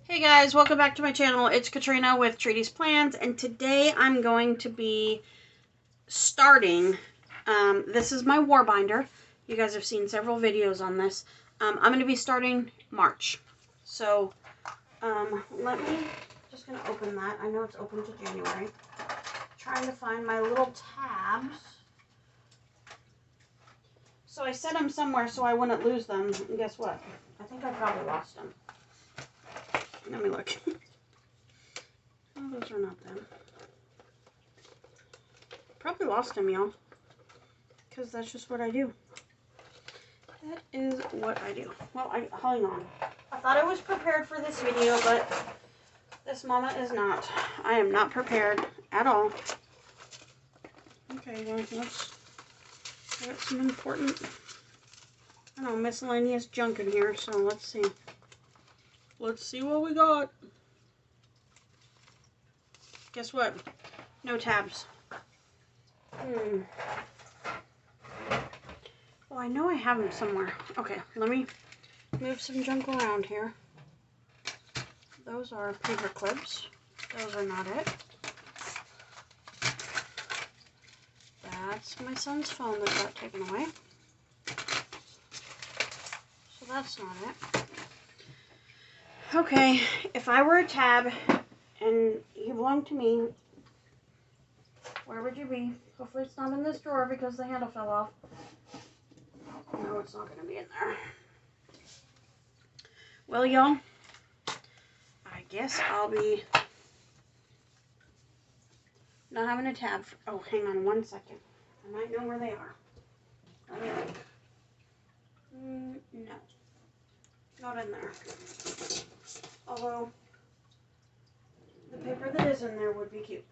Hey guys, welcome back to my channel. It's Katrina with Treaty's Plans, and today I'm going to be starting, this is my war binder. You guys have seen several videos on this. I'm going to be starting March. So, just going to open that. I know it's open to January. Trying to find my little tabs. So I set them somewhere so I wouldn't lose them, and guess what? I think I probably lost them. Let me look. Oh, those are not them. Probably lost them, y'all. Because that's just what I do. That is what I do. Well, hang on. I thought I was prepared for this video, but this mama is not. I am not prepared at all. Okay, well, I got some important, I don't know, miscellaneous junk in here, so let's see. Let's see what we got. Guess what? No tabs. Well, I know I have them somewhere. Okay, let me move some junk around here. Those are paper clips. Those are not it. That's my son's phone that got taken away. So that's not it. Okay, if I were a tab and you belonged to me, where would you be? Hopefully it's not in this drawer because the handle fell off. No, it's not going to be in there. Well, y'all, I guess I'll be not having a tab. Oh, hang on one second. I might know where they are. Let me look. No, not in there. Although, the paper that is in there would be cute.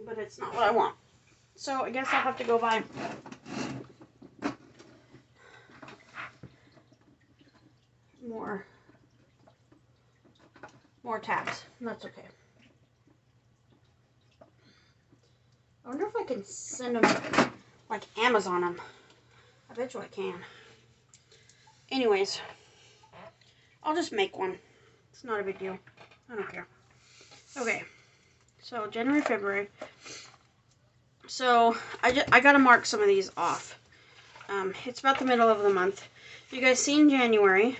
But it's not what I want. So, I guess I'll have to go buy more tabs. That's okay. I wonder if I can send them, like Amazon them. I bet you I can. Anyways, I'll just make one. It's not a big deal. I don't care. Okay, so January, February. So I gotta mark some of these off. It's about the middle of the month. You guys seen January?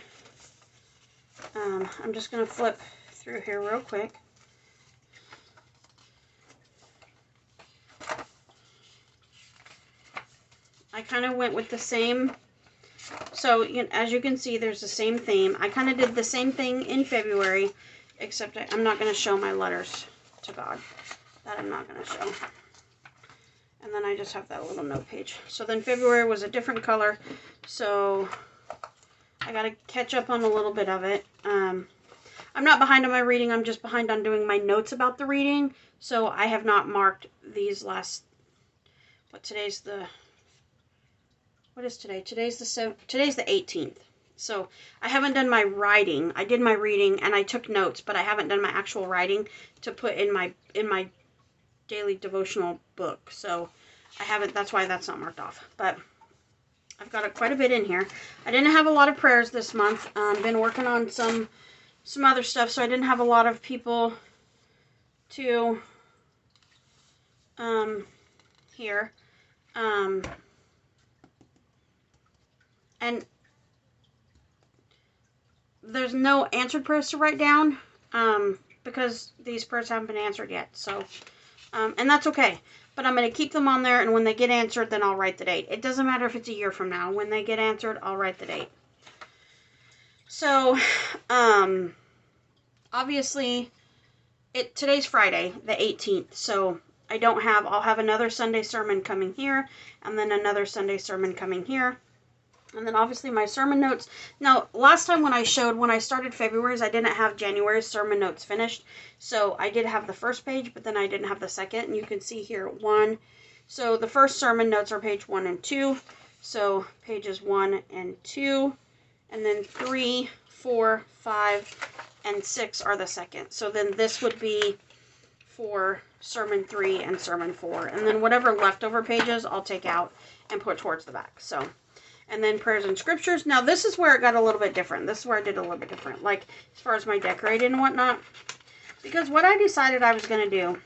I'm just gonna flip through here real quick. I kind of went with the same. So, as you can see, there's the same theme. I kind of did the same thing in February, except I'm not going to show my letters to God. That I'm not going to show. And then I just have that little note page. So then February was a different color, so I got to catch up on a little bit of it. I'm not behind on my reading. I'm just behind on doing my notes about the reading. So I have not marked these last, what is today? Today's the 18th. So I haven't done my writing. I did my reading and I took notes, but I haven't done my actual writing to put in my daily devotional book. So I haven't. That's why that's not marked off. But I've got quite a bit in here. I didn't have a lot of prayers this month. Been working on some other stuff, so I didn't have a lot of people to here. And there's no answered prayers to write down because these prayers haven't been answered yet. So, and that's okay. But I'm going to keep them on there, and when they get answered, then I'll write the date. It doesn't matter if it's a year from now. When they get answered, I'll write the date. So, obviously, today's Friday, the 18th. So, I'll have another Sunday sermon coming here, and then another Sunday sermon coming here. And then obviously my sermon notes. Now, last time when I started February's, I didn't have January's sermon notes finished. So I did have the first page, but then I didn't have the second. And you can see here, 1. So the first sermon notes are page 1 and 2. So pages 1 and 2. And then 3, 4, 5, and 6 are the second. So then this would be for sermon 3 and sermon 4. And then whatever leftover pages I'll take out and put towards the back. So And then prayers and scriptures. Now, this is where it got a little bit different. This is where I did a little bit different, like as far as my decorating and whatnot. Because what I decided I was going to do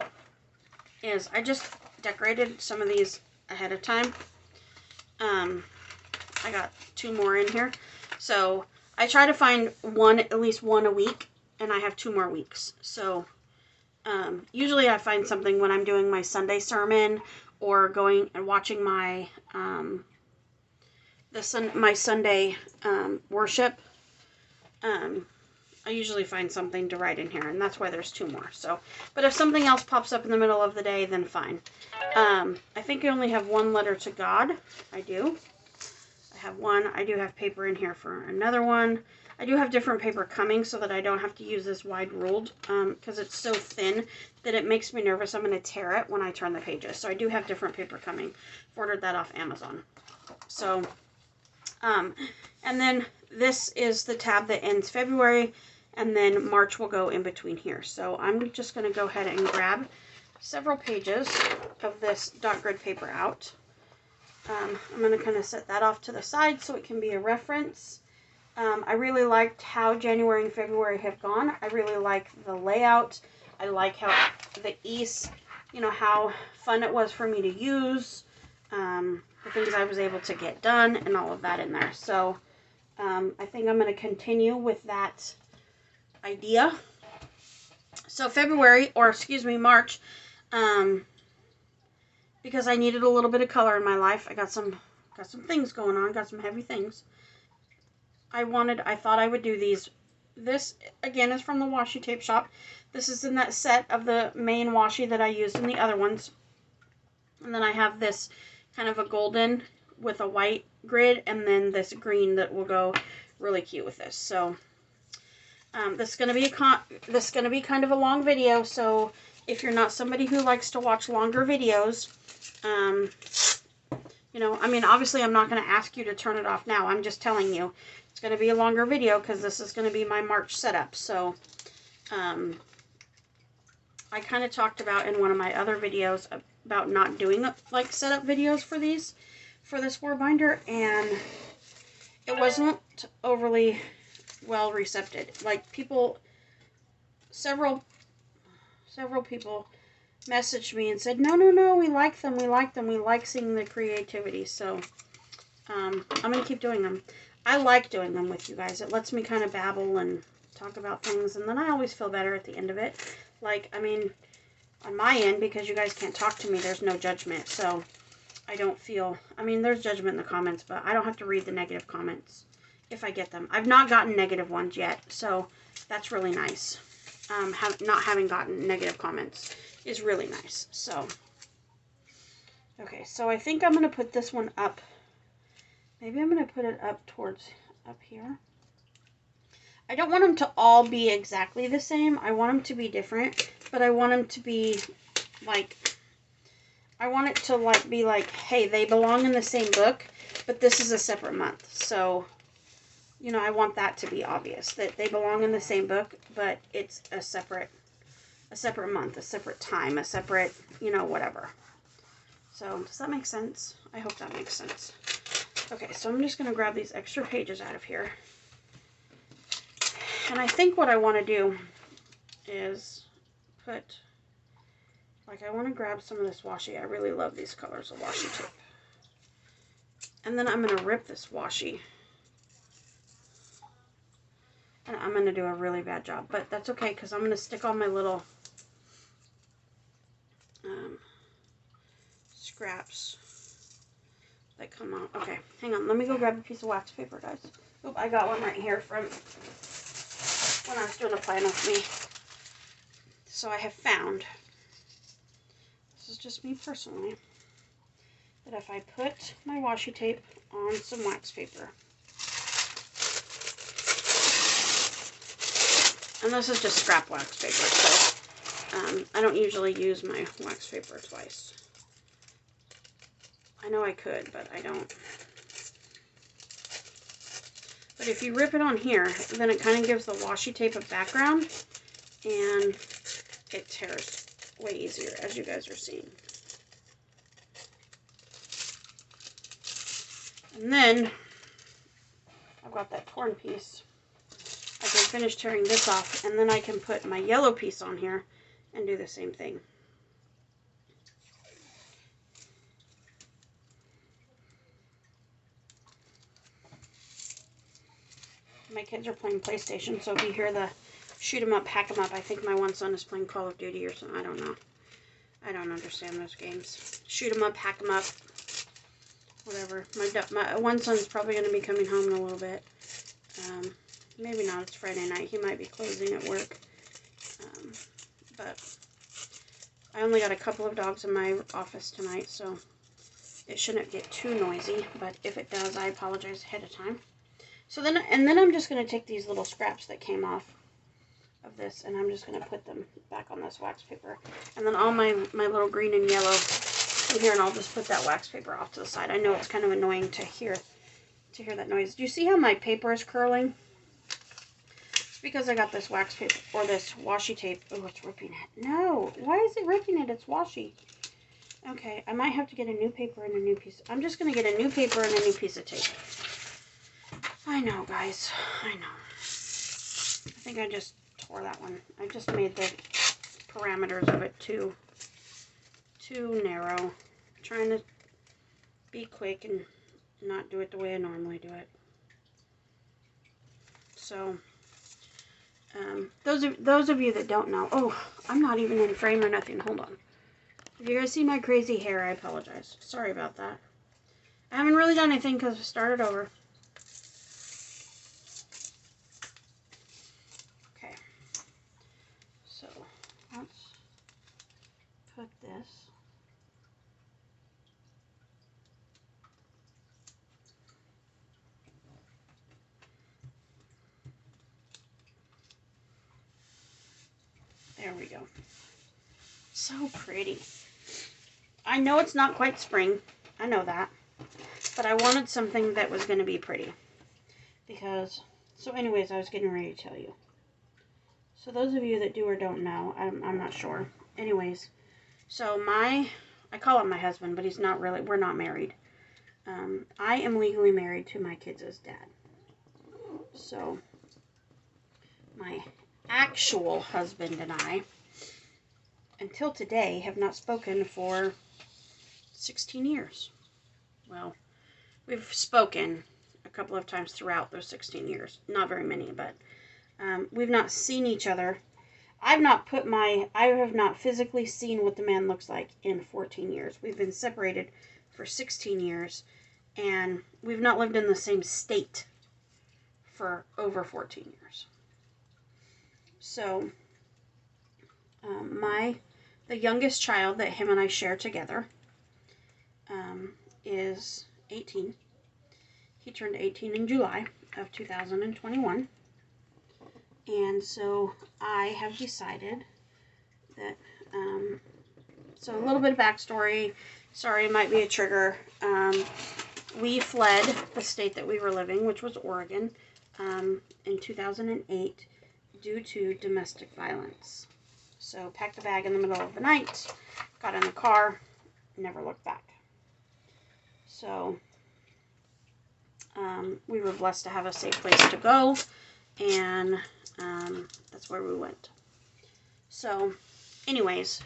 is I just decorated some of these ahead of time. I got 2 more in here. So I try to find at least one a week, and I have 2 more weeks. So usually I find something when I'm doing my Sunday sermon or going and watching my my Sunday worship. I usually find something to write in here, and that's why there's 2 more. So, but if something else pops up in the middle of the day, then fine. I think I only have 1 letter to God. I do. I have 1. I do have paper in here for another one. I do have different paper coming so that I don't have to use this wide ruled, because it's so thin that it makes me nervous. I'm going to tear it when I turn the pages. So I do have different paper coming. Ordered that off Amazon. So, and then this is the tab that ends February, and then March will go in between here. So I'm just going to go ahead and grab several pages of this dot grid paper out. I'm going to kind of set that off to the side so it can be a reference. I really liked how January and February have gone. I really like the layout. I like how the ease, how fun it was for me to use, the things I was able to get done, and all of that in there. So I think I'm going to continue with that idea. So March, because I needed a little bit of color in my life. I got some things going on, got some heavy things. I thought I would do these. This, again, is from the washi tape shop. This is in that set of the main washi that I used in the other ones. And then I have this kind of a golden with a white grid, and then this green that will go really cute with this. So this is going to be kind of a long video. So if you're not somebody who likes to watch longer videos, obviously I'm not going to ask you to turn it off now. I'm just telling you it's going to be a longer video because this is going to be my March setup. So I kind of talked about in one of my other videos about not doing like setup videos for this war binder, and it wasn't overly well received. Like several people messaged me and said, no, we like them, we like seeing the creativity. So I'm gonna keep doing them. I like doing them with you guys. It lets me kind of babble and talk about things, and then I always feel better at the end of it. Like, on my end, because you guys can't talk to me, there's no judgment. So I don't feel, there's judgment in the comments, but I don't have to read the negative comments if I get them. I've not gotten negative ones yet, so that's really nice. Not having gotten negative comments is really nice. So, okay, so I think I'm going to put this one up. Maybe I'm going to put it up here. I don't want them to all be exactly the same. I want them to be different, but I want them to be like, I want it to be like, hey, they belong in the same book, but this is a separate month. So, I want that to be obvious, that they belong in the same book, but it's a separate month, a separate time, a separate, whatever. So, does that make sense? I hope that makes sense. Okay, so I'm just going to grab these extra pages out of here. And I think what I want to do is I want to grab some of this washi. I really love these colors of washi tape. And then I'm going to rip this washi. And I'm going to do a really bad job, but that's okay, because I'm going to stick all my little scraps that come out. Okay, hang on. Let me go grab a piece of wax paper, guys. Oop, I got one right here from when I was doing a plan with me. So I have found, this is just me personally, that if I put my washi tape on some wax paper, and this is just scrap wax paper, so I don't usually use my wax paper twice. I know I could, but I don't. But if you rip it on here, then it kind of gives the washi tape a background, and it tears way easier, as you guys are seeing. And then I've got that torn piece. I can finish tearing this off, and then I can put my yellow piece on here and do the same thing. My kids are playing PlayStation, so if you hear the shoot 'em up, hack 'em up, I think my one son is playing Call of Duty or something. I don't know. I don't understand those games. Shoot 'em up, hack 'em up, whatever. My one son's probably going to be coming home in a little bit. Maybe not. It's Friday night. He might be closing at work. But I only got a couple of dogs in my office tonight, so it shouldn't get too noisy. But if it does, I apologize ahead of time. So then I'm just going to take these little scraps that came off of this, and I'm just going to put them back on this wax paper. And then all my little green and yellow in here, and I'll just put that wax paper off to the side. I know it's kind of annoying to hear that noise. Do you see how my paper is curling? It's because I got this wax paper, or this washi tape. Oh, it's ripping it. No, why is it ripping it? It's washi. Okay, I might have to get a new paper and a new piece. I'm just going to get a new paper and a new piece of tape. I know, guys. I know. I think I just tore that one. I just made the parameters of it too narrow. I'm trying to be quick and not do it the way I normally do it. So, those of you that don't know, oh, I'm not even in frame or nothing. Hold on. If you guys see my crazy hair, I apologize. Sorry about that. I haven't really done anything because I started over. Okay. So, let's put this. There we go. So pretty. I know it's not quite spring. I know that. But I wanted something that was going to be pretty. Because, so anyways, I was getting ready to tell you. So those of you that do or don't know, I'm not sure. Anyways, so I call him my husband, but he's not really, we're not married. I am legally married to my kids' dad. So, my actual husband and I, until today, have not spoken for 16 years. Well, we've spoken a couple of times throughout those 16 years. Not very many, but we've not seen each other. I have not physically seen what the man looks like in 14 years. We've been separated for 16 years, and we've not lived in the same state for over 14 years. So, the youngest child that him and I share together is 18. He turned 18 in July of 2021. And so I have decided that, so a little bit of backstory. Sorry, it might be a trigger. We fled the state that we were living, which was Oregon, in 2008 due to domestic violence. So packed a bag in the middle of the night, got in the car, never looked back. So we were blessed to have a safe place to go, and that's where we went. So anyways,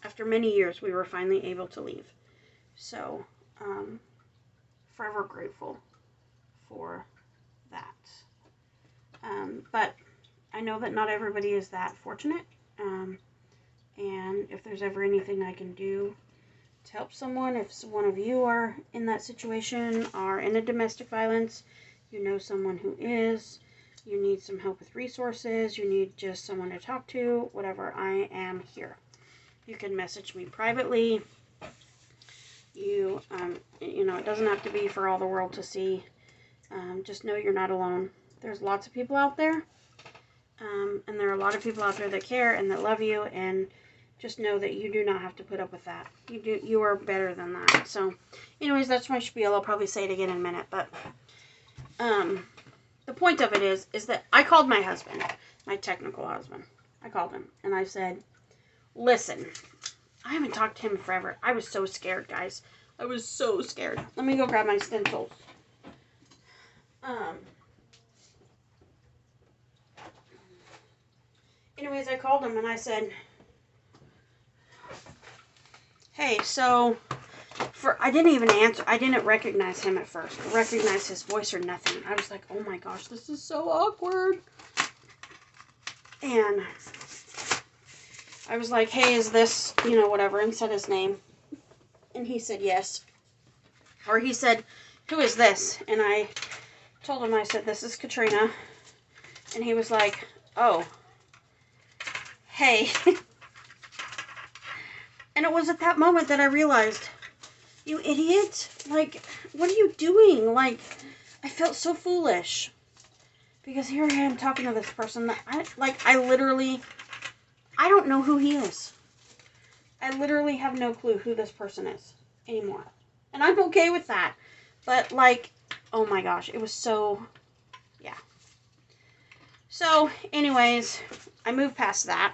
after many years, we were finally able to leave. So forever grateful for that. But I know that not everybody is that fortunate. And if there's ever anything I can do to help someone, if one of you are in that situation, are in a domestic violence, you know someone who is, you need some help with resources, you need just someone to talk to, whatever, I am here. You can message me privately. You know, it doesn't have to be for all the world to see. Just know you're not alone. There's lots of people out there, and there are a lot of people out there that care and that love you, and just know that you do not have to put up with that. You are better than that. So, anyways, that's my spiel. I'll probably say it again in a minute, but the point of it is that I called my husband, my technical husband. I called him, and I said, listen, I haven't talked to him forever. I was so scared, guys. I was so scared. Let me go grab my stencils. Anyways, I called him and I said, hey, so I didn't even answer. I didn't recognize him at first. Recognize his voice or nothing. I was like, oh my gosh, this is so awkward. And I was like, hey, is this, whatever, and said his name. And he said yes. Or he said, who is this? And I told him, I said, this is Katrina. And he was like, oh, hey. And it was at that moment that I realized, you idiot, like, what are you doing? Like, I felt so foolish. Because here I am talking to this person that I literally, I don't know who he is. I literally have no clue who this person is anymore. And I'm okay with that. But, like, oh my gosh, it was so, yeah. So, anyways, I moved past that.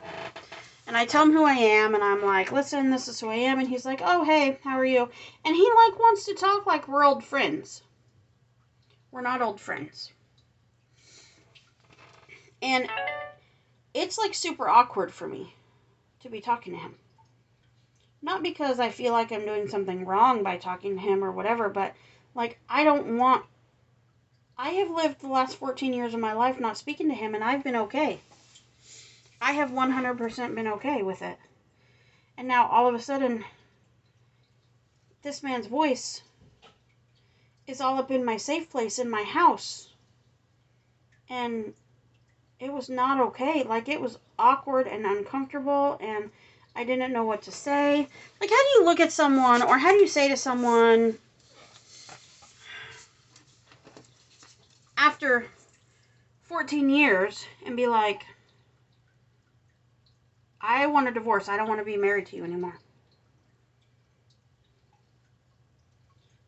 And I tell him who I am, and I'm like, listen, this is who I am. And he's like, oh, hey, how are you? And he, like, wants to talk like we're old friends. We're not old friends. And it's, like, super awkward for me to be talking to him. Not because I feel like I'm doing something wrong by talking to him or whatever, but, like, I have lived the last 14 years of my life not speaking to him, and I've been okay. I have 100% been okay with it. And now, all of a sudden, this man's voice is all up in my safe place in my house. And it was not okay. Like, it was awkward and uncomfortable, and I didn't know what to say. Like, how do you look at someone, or how do you say to someone, after 14 years, and be like, I want a divorce. I don't want to be married to you anymore.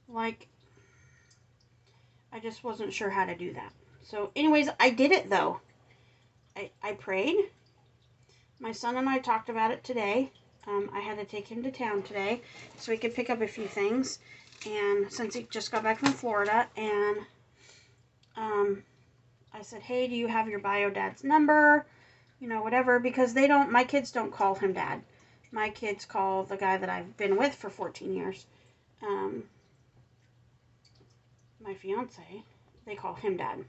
Like, I just wasn't sure how to do that. So, anyways, I did it, though. I prayed. My son and I talked about it today. I had to take him to town today so he could pick up a few things. And since he just got back from Florida, and I said, hey, do you have your bio dad's number? Whatever, because my kids don't call him dad. My kids call the guy that I've been with for 14 years, my fiance, they call him dad.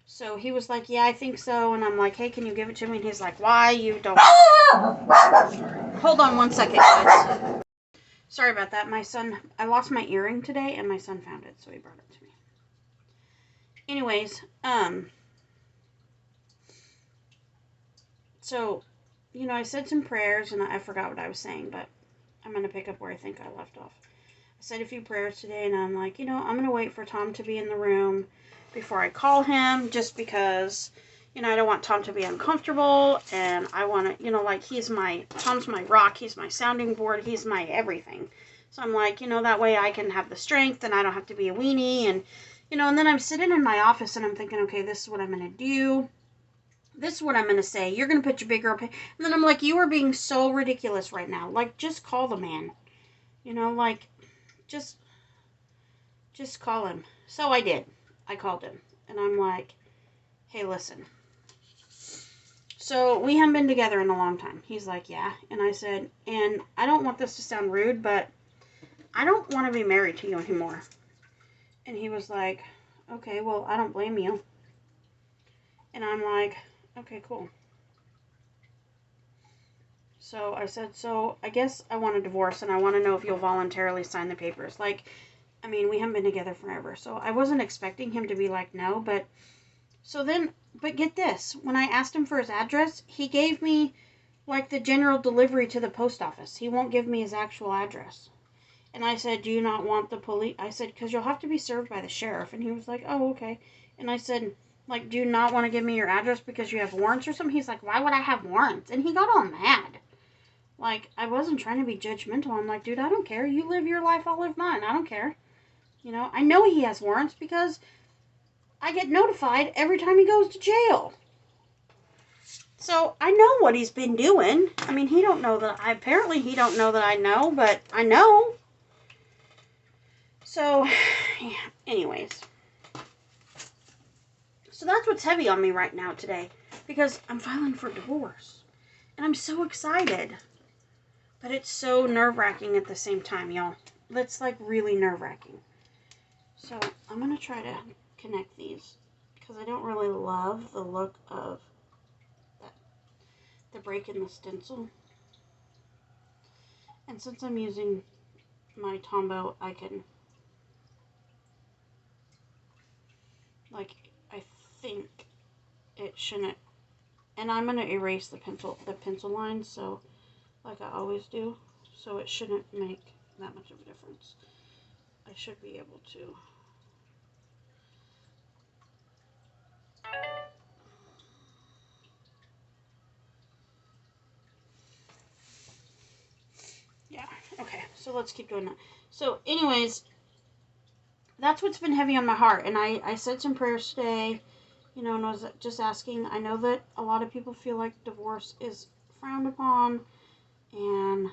So he was like, yeah, I think so. And I'm like, hey, can you give it to me? And he's like, why you don't? Hold on one second, guys. Sorry about that. My son, I lost my earring today, and my son found it, so he brought it to me. Anyways, so, I said some prayers, and I forgot what I was saying, but I'm going to pick up where I think I left off. I said a few prayers today, and I'm like, I'm going to wait for Tom to be in the room before I call him, just because, I don't want Tom to be uncomfortable, and I want to, like, Tom's my rock, he's my sounding board, he's my everything. So I'm like, that way I can have the strength, and I don't have to be a weenie, and, and then I'm sitting in my office, and I'm thinking, okay, this is what I'm going to do. This is what I'm going to say. You're going to put your big girl... And then I'm like, you are being so ridiculous right now. Like, just call the man. Like, just call him. So I did. I called him. And I'm like, hey, listen. So we haven't been together in a long time. He's like, yeah. And I said, and I don't want this to sound rude, but I don't want to be married to you anymore. And he was like, okay, well, I don't blame you. And I'm like, okay, cool. So I said, so I guess I want a divorce, and I want to know if you'll voluntarily sign the papers. Like, I mean, we haven't been together forever, so I wasn't expecting him to be like, no, but get this. When I asked him for his address, he gave me, like, the general delivery to the post office. He won't give me his actual address. And I said, do you not want the police? I said, because you'll have to be served by the sheriff. And he was like, oh, okay. And I said, like, do you not want to give me your address because you have warrants or something? He's like, why would I have warrants? And he got all mad. Like, I wasn't trying to be judgmental. I'm like, dude, I don't care. You live your life, I'll live mine. I don't care. I know he has warrants because I get notified every time he goes to jail. So I know what he's been doing. I mean, he don't know that I know, but I know. So, yeah, anyways. So that's what's heavy on me right now today. Because I'm filing for divorce. And I'm so excited. But it's so nerve-wracking at the same time, y'all. That's like really nerve-wracking. So I'm going to try to connect these. Because I don't really love the look of the break in the stencil. And since I'm using my Tombow, I can, like, I think it shouldn't, and I'm going to erase the pencil line, so, like I always do, so it shouldn't make that much of a difference. I should be able to. Yeah, okay, so let's keep doing that. So, anyways, that's what's been heavy on my heart, and I said some prayers today, you know, and I was just asking. I know that a lot of people feel like divorce is frowned upon, and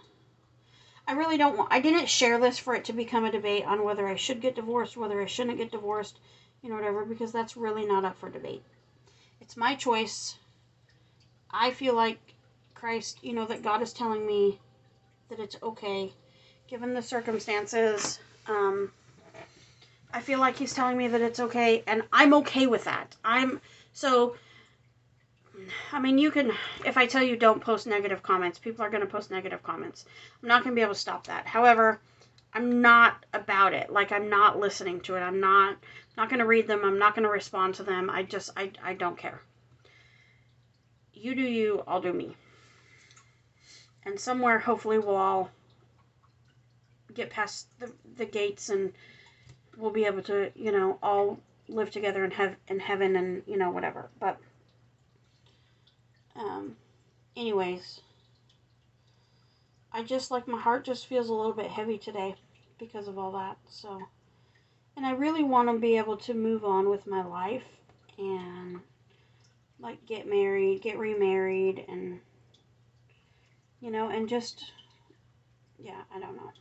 I really don't want, I didn't share this for it to become a debate on whether I should get divorced, whether I shouldn't get divorced, you know, whatever, because that's really not up for debate. It's my choice. I feel like Christ, you know, that God is telling me that it's okay, given the circumstances. I feel like he's telling me that it's okay, and I'm okay with that. I mean, you can, if I tell you don't post negative comments, people are going to post negative comments. I'm not going to be able to stop that. However, I'm not about it. Like, I'm not listening to it. I'm not going to read them. I'm not going to respond to them. I don't care. You do you, I'll do me. And somewhere, hopefully, we'll all get past the gates, and we'll be able to, you know, all live together in heaven and, you know, whatever. But, anyways, I just, like, my heart just feels a little bit heavy today because of all that, so, and I really want to be able to move on with my life and, like, get married, get remarried, and, you know, and just, yeah, I don't know,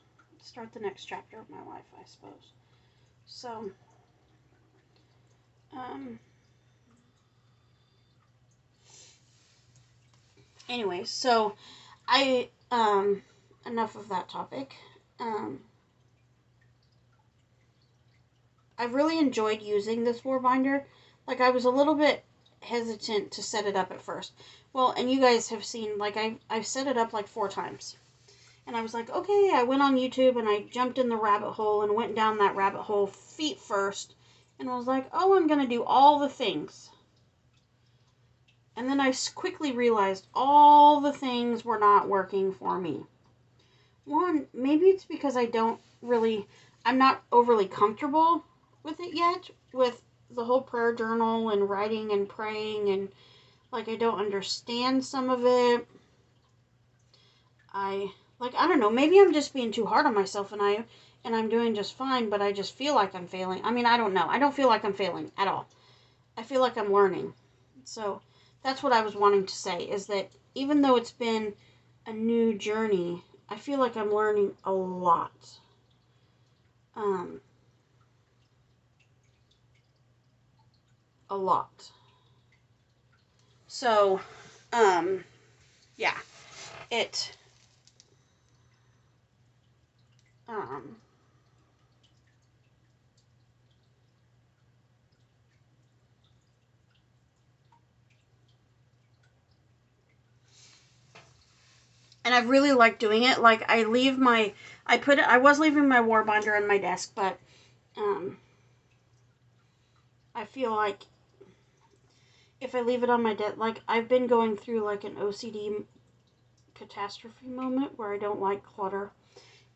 start the next chapter of my life, I suppose. So, anyways, so, enough of that topic. I've really enjoyed using this war binder. Like, I was a little bit hesitant to set it up at first. Well, and you guys have seen, like, I've set it up like 4 times. And I was like, okay, I went on YouTube and I jumped in the rabbit hole and went down that rabbit hole feet first. And I was like, oh, I'm going to do all the things. And then I quickly realized all the things were not working for me. One, maybe it's because I'm not overly comfortable with it yet, with the whole prayer journal and writing and praying, and, like, I don't understand some of it. I don't know, maybe I'm just being too hard on myself, and I'm doing just fine, but I just feel like I'm failing. I mean, I don't know. I don't feel like I'm failing at all. I feel like I'm learning. So, that's what I was wanting to say, is that even though it's been a new journey, I feel like I'm learning a lot. A lot. So, yeah, it, and I really like doing it. Like, I was leaving my war binder on my desk, but, I feel like if I leave it on my desk, like, I've been going through, like, an OCD catastrophe moment where I don't like clutter.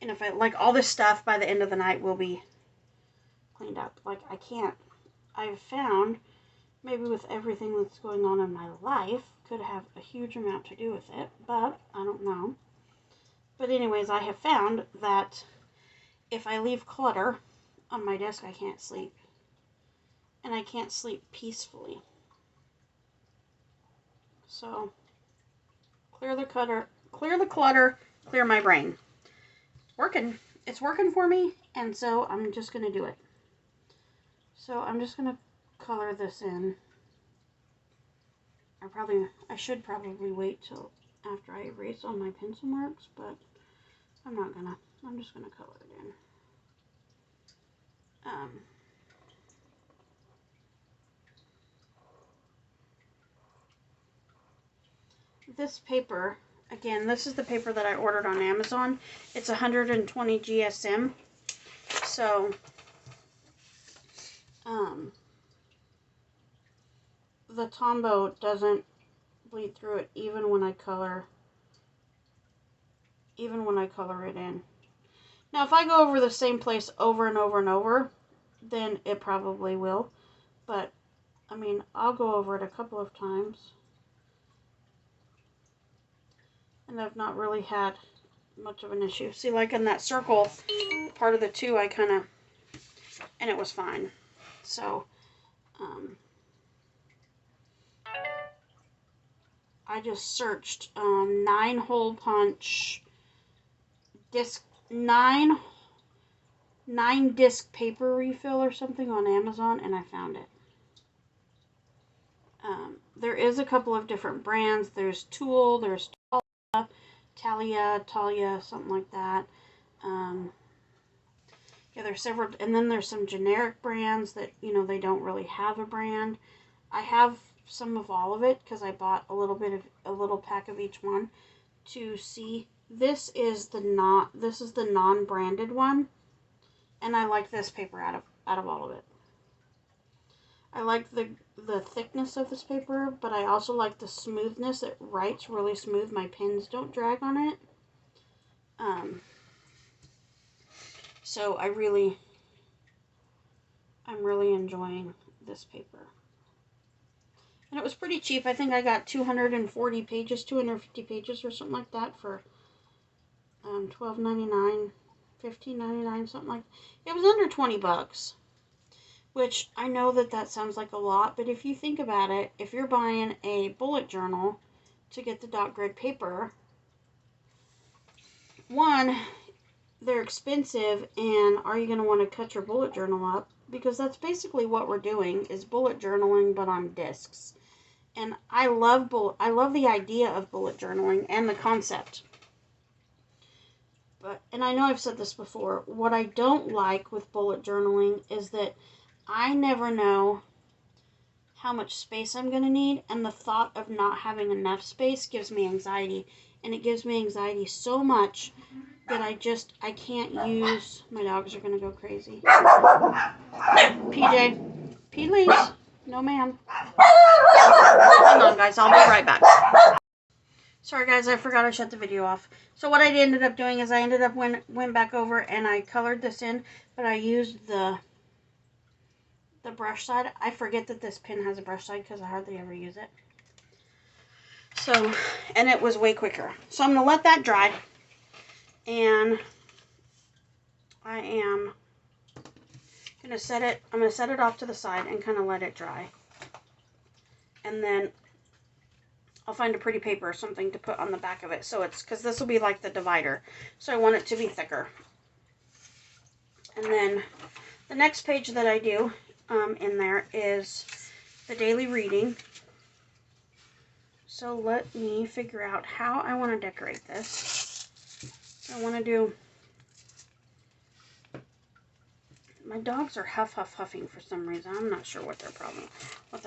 And if I, like, all this stuff by the end of the night will be cleaned up. Like, I've found, maybe with everything that's going on in my life, could have a huge amount to do with it, but I don't know. But anyways, I have found that if I leave clutter on my desk, I can't sleep. And I can't sleep peacefully. So, clear the clutter, clear my brain. Working. It's working for me, And so I'm just going to do it. So I'm just going to color this in. I should probably wait till after I erase all my pencil marks, but I'm not gonna. I'm just gonna color it in. This paper, again, this is the paper that I ordered on Amazon. It's 120 GSM. So, the Tombow doesn't bleed through it even when I color it in. Now, if I go over the same place over and over and over, then it probably will. But, I mean, I'll go over it a couple of times. And I've not really had much of an issue. See, like in that circle, part of the 2, and it was fine. So, I just searched 9-hole punch disc 9 disc paper refill or something on Amazon, and I found it. There is a couple of different brands. There's Tool, there's Talia, something like that. Yeah, there's several, and then there's some generic brands that, you know, they don't really have a brand. I have some of all of it because I bought a little pack of each one to see. This is the non-branded one, and I like this paper out of all of it. I like the thickness of this paper, but I also like the smoothness. It writes really smooth. My pens don't drag on it. So I'm really enjoying this paper. And it was pretty cheap. I think I got 240 pages, 250 pages or something like that for $12.99, $15.99, something like that. It was under 20 bucks. Which, I know that sounds like a lot, but if you think about it, if you're buying a bullet journal to get the dot grid paper, one, they're expensive, and are you going to want to cut your bullet journal up? Because that's basically what we're doing, is bullet journaling, but on discs. And I love the idea of bullet journaling and the concept. And I know I've said this before, what I don't like with bullet journaling is that I never know how much space I'm going to need, and the thought of not having enough space gives me anxiety, and it gives me anxiety so much that I can't use. My dogs are going to go crazy. PJ, please. No, ma'am. Hang on, guys. I'll be right back. Sorry, guys. I forgot I shut the video off. So what I ended up doing is I went back over and I colored this in, but I used the brush side. I forget that this pen has a brush side because I hardly ever use it. So, and it was way quicker. So I'm going to let that dry. And I am going to set it off to the side and kind of let it dry. And then I'll find a pretty paper or something to put on the back of it. So because this will be like the divider. So I want it to be thicker. And then the next page that I do in there is the daily reading. So let me figure out how I want to decorate this. I want to do, my dogs are huffing for some reason. I'm not sure what their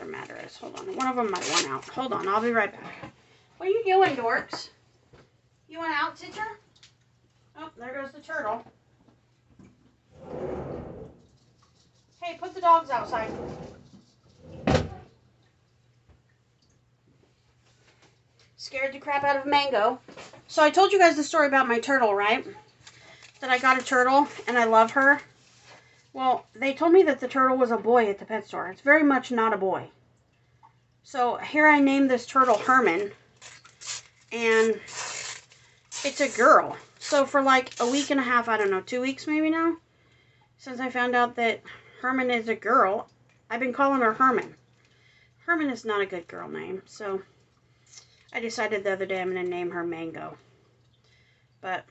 matter is. Hold on, one of them might want out. Hold on, I'll be right back. What are you doing, dorks? You want out, Citrus? Oh, there goes the turtle. Hey, put the dogs outside. Scared the crap out of Mango. So I told you guys the story about my turtle, right? That I got a turtle and I love her. Well, they told me that the turtle was a boy at the pet store. It's very much not a boy. So here I named this turtle Herman. And it's a girl. So for like a week and a half, I don't know, 2 weeks maybe now, since I found out that Herman is a girl, I've been calling her Herman. Herman is not a good girl name, so I decided the other day I'm going to name her Mango. But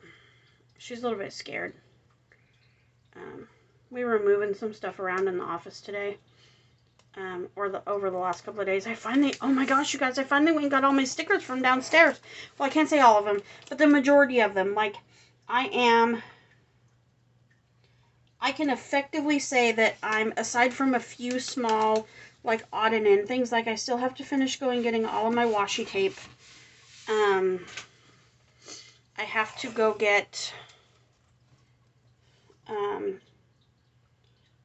she's a little bit scared. We were moving some stuff around in the office today. Over the last couple of days. Oh my gosh, you guys, I finally went and got all my stickers from downstairs. Well, I can't say all of them, but the majority of them. Like, I can effectively say that aside from a few small, like, odd and end things, like, I still have to finish getting all of my washi tape. I have to go get,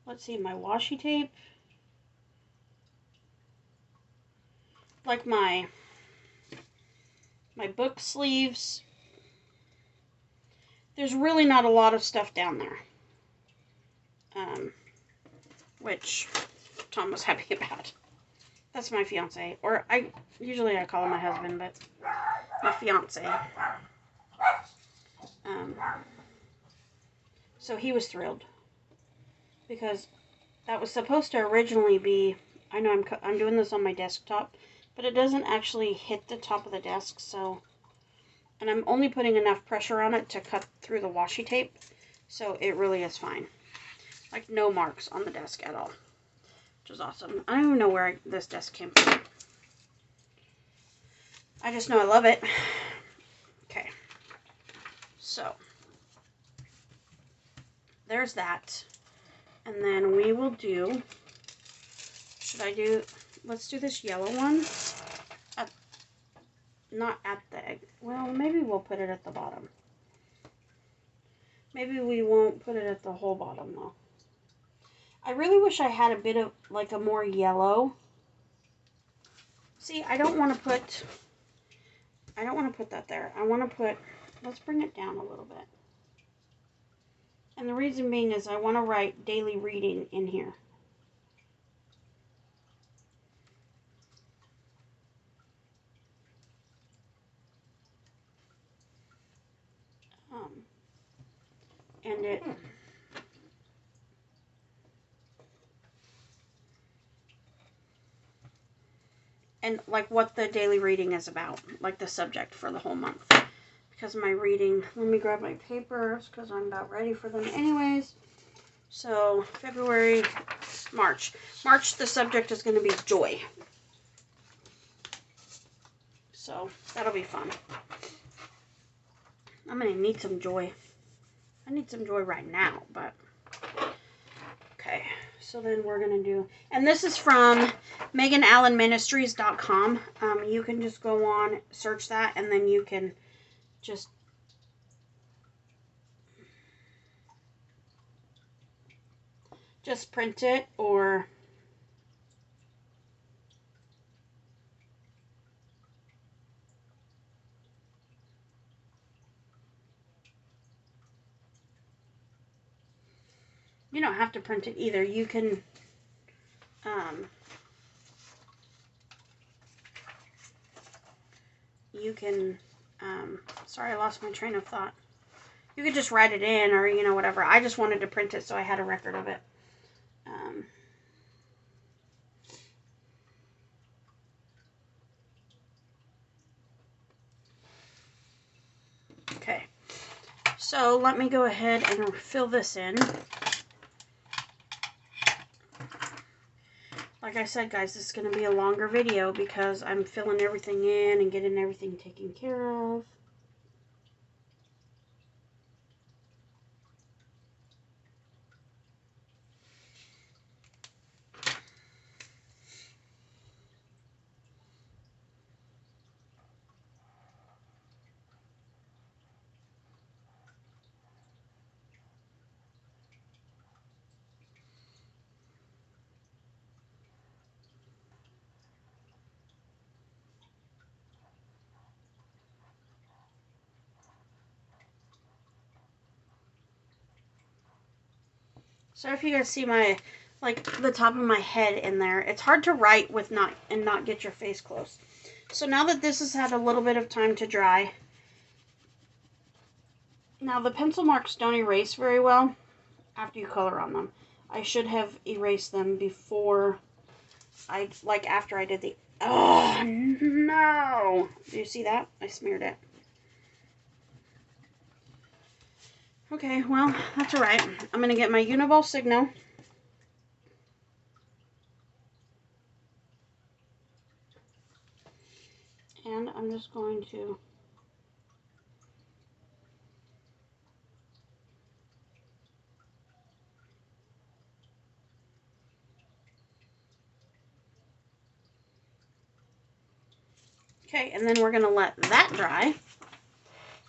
let's see, my washi tape. Like my book sleeves. There's really not a lot of stuff down there. Which Tom was happy about. That's my fiance. Or usually I call him my husband, but my fiance. So he was thrilled. Because that was supposed to originally be, I know I'm doing this on my desktop, but it doesn't actually hit the top of the desk, so, and I'm only putting enough pressure on it to cut through the washi tape, so it really is fine. Like, no marks on the desk at all, which is awesome. I don't even know where this desk came from. I just know I love it. Okay, so, there's that, and then we will do, let's do this yellow one. Not at the egg. Well, maybe we'll put it at the bottom. Maybe we won't put it at the whole bottom, though. I really wish I had a bit of, like, a more yellow. See, I don't want to put that there. I want to put, let's bring it down a little bit. And the reason being is I want to write daily reading in here. And like what the daily reading is about, like the subject for the whole month. Because my reading, let me grab my papers because I'm about ready for them anyways. So February, March. March, the subject is going to be joy. So that'll be fun. I'm going to need some joy. I need some joy right now, but okay. So then we're going to do, and this is from meganallenministries.com. You can just go on, search that, and then you can just print it, or you don't have to print it either. You can sorry, I lost my train of thought. You could just write it in, or, you know, whatever. I just wanted to print it so I had a record of it. Okay, so let me go ahead and fill this in. Like I said, guys, this is going to be a longer video because I'm filling everything in and getting everything taken care of. So if you guys see my, like, the top of my head in there, it's hard to write with not get your face close. So now that this has had a little bit of time to dry, now the pencil marks don't erase very well after you color on them. I should have erased them before after I did the, oh no! Do you see that? I smeared it. Okay, well, that's all right. I'm going to get my Uniball Signo. And I'm just going to okay, and then we're going to let that dry.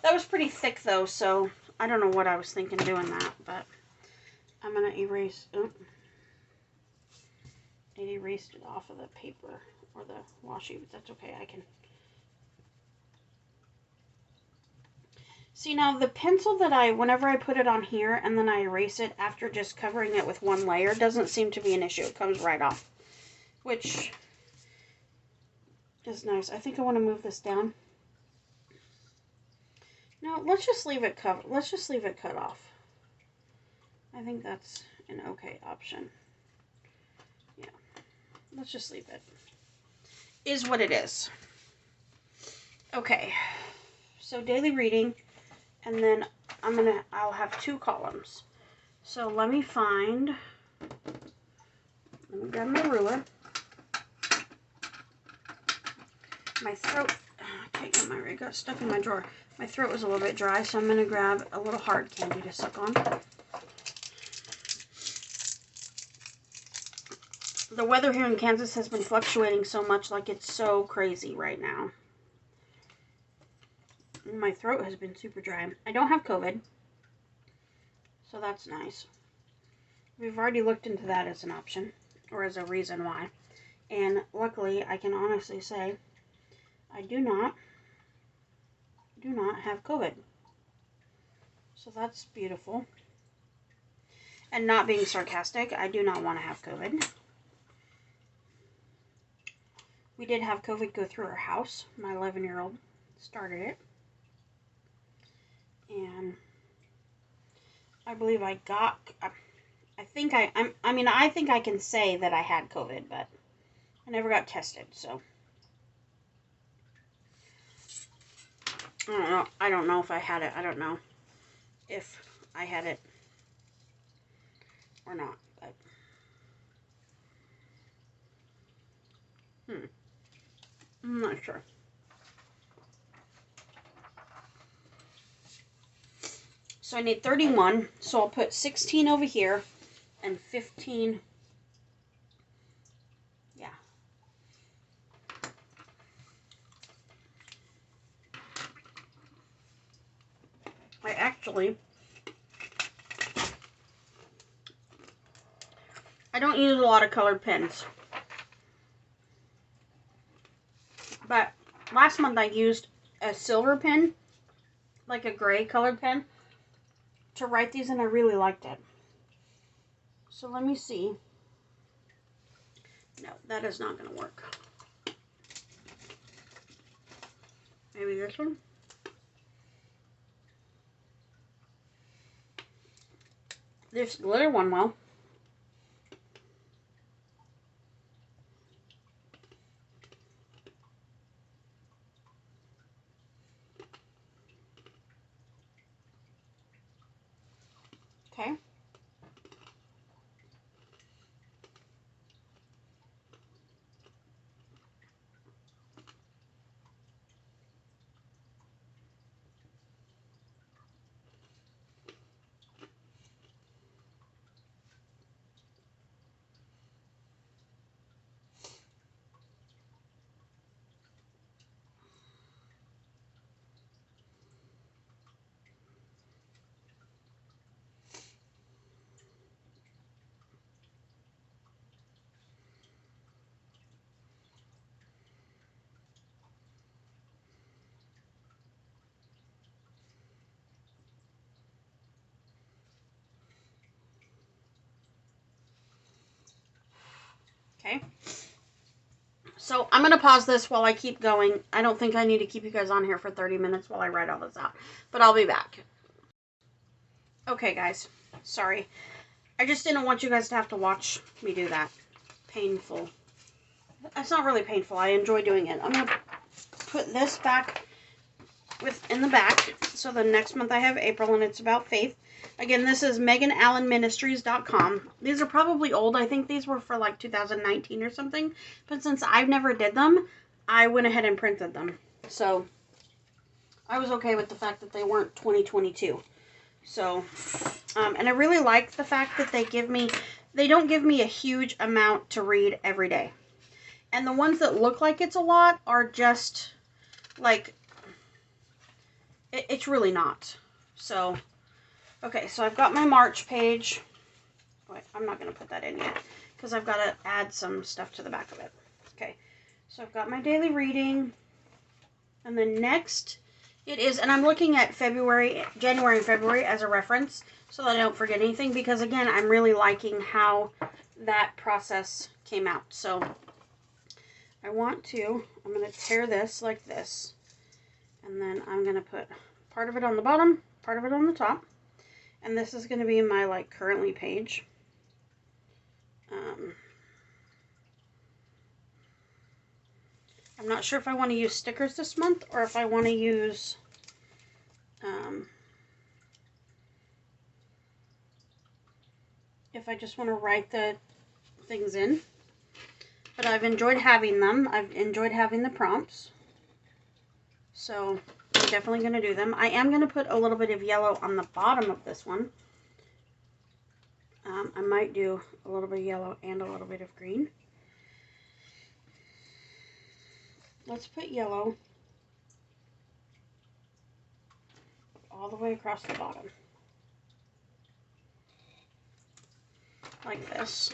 That was pretty thick though, so I don't know what I was thinking doing that, but I'm going to erase, it erased it off of the paper or the washi, but that's okay, I can. See, now the pencil that whenever I put it on here and then I erase it after just covering it with one layer, doesn't seem to be an issue. It comes right off, which is nice. I think I want to move this down. No, let's just leave it covered. Let's just leave it cut off. I think that's an okay option. Yeah, let's just leave it. Is what it is. Okay, so daily reading, and then I'll have 2 columns. So let me grab my ruler. My throat, I can't get it got stuck in my drawer. My throat was a little bit dry, so I'm going to grab a little hard candy to suck on. The weather here in Kansas has been fluctuating so much, like it's so crazy right now. My throat has been super dry. I don't have COVID, so that's nice. We've already looked into that as an option, or as a reason why. And luckily, I can honestly say, I do not have COVID. So that's beautiful. And not being sarcastic, I do not want to have COVID. We did have COVID go through our house. My 11-year-old started it. And I believe I think I can say that I had COVID, but I never got tested, so I don't know. I don't know if I had it. I don't know if I had it or not, but I'm not sure. So I need 31, so I'll put 16 over here and 15. Yeah. I don't use a lot of colored pens. But last month I used a silver pen, like a gray colored pen, to write these, and I really liked it. So let me see. No, that is not going to work. Maybe this one? This glitter one will. Okay. Okay. So I'm going to pause this while I keep going. I don't think I need to keep you guys on here for 30 minutes while I write all this out. But I'll be back. Okay, guys. Sorry. I just didn't want you guys to have to watch me do that. Painful. It's not really painful. I enjoy doing it. I'm going to put this back in the back. So the next month I have April, and it's about faith. Again, this is meganallenministries.com. These are probably old. I think these were for like 2019 or something. But since I've never did them, I went ahead and printed them. So I was okay with the fact that they weren't 2022. So, and I really like the fact that they don't give me a huge amount to read every day. And the ones that look like it's a lot are just like, it's really not. So, okay, so I've got my March page. Wait, I'm not going to put that in yet because I've got to add some stuff to the back of it. Okay, so I've got my daily reading. And then next it is, and I'm looking at January and February as a reference so that I don't forget anything, because again, I'm really liking how that process came out. So I'm going to tear this like this, and then I'm going to put part of it on the bottom, part of it on the top, and this is going to be my like currently page. I'm not sure if I want to use stickers this month or if I want to use if I just want to write the things in. But I've enjoyed having them. I've enjoyed having the prompts. So I'm definitely going to do them. I am going to put a little bit of yellow on the bottom of this one. I might do a little bit of yellow and a little bit of green. Let's put yellow all the way across the bottom. Like this.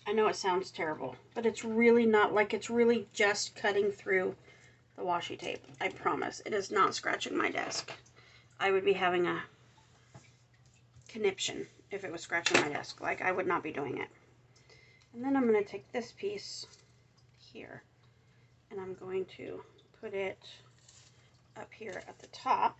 I know it sounds terrible, but it's really not. Like, it's really just cutting through the washi tape. I promise. It is not scratching my desk. I would be having a conniption if it was scratching my desk. Like, I would not be doing it. And then I'm going to take this piece here, and I'm going to put it up here at the top.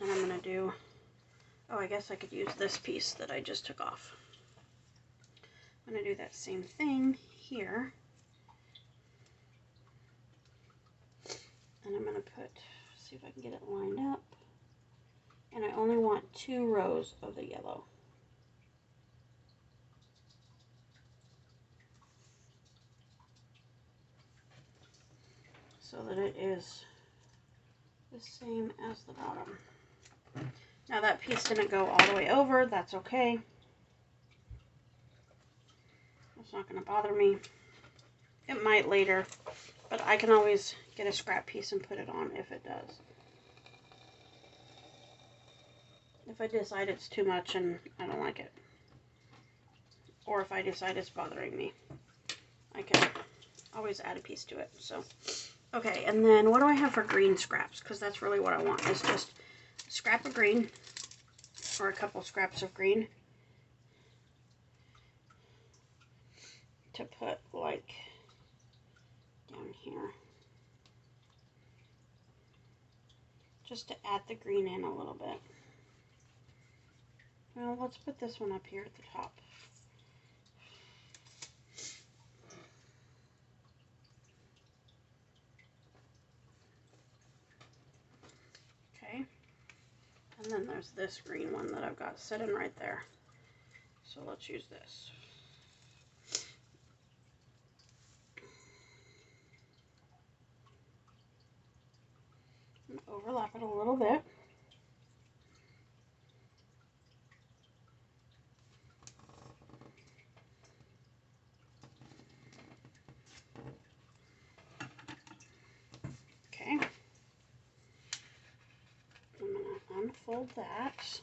And I'm going to do, oh, I guess I could use this piece that I just took off. I'm going to do that same thing here. And I'm going to see if I can get it lined up. And I only want 2 rows of the yellow. So that it is the same as the bottom. Now that piece didn't go all the way over, that's okay. It's not going to bother me. It might later, but I can always get a scrap piece and put it on if it does. If I decide it's too much and I don't like it. Or if I decide it's bothering me, I can always add a piece to it. So, okay, and then what do I have for green scraps? Because that's really what I want. It's just a scrap of green, or a couple scraps of green, to put like down here. Just to add the green in a little bit. Well, let's put this one up here at the top. Okay. And then there's this green one that I've got sitting right there. So let's use this. And overlap it a little bit. Okay. I'm going to unfold that.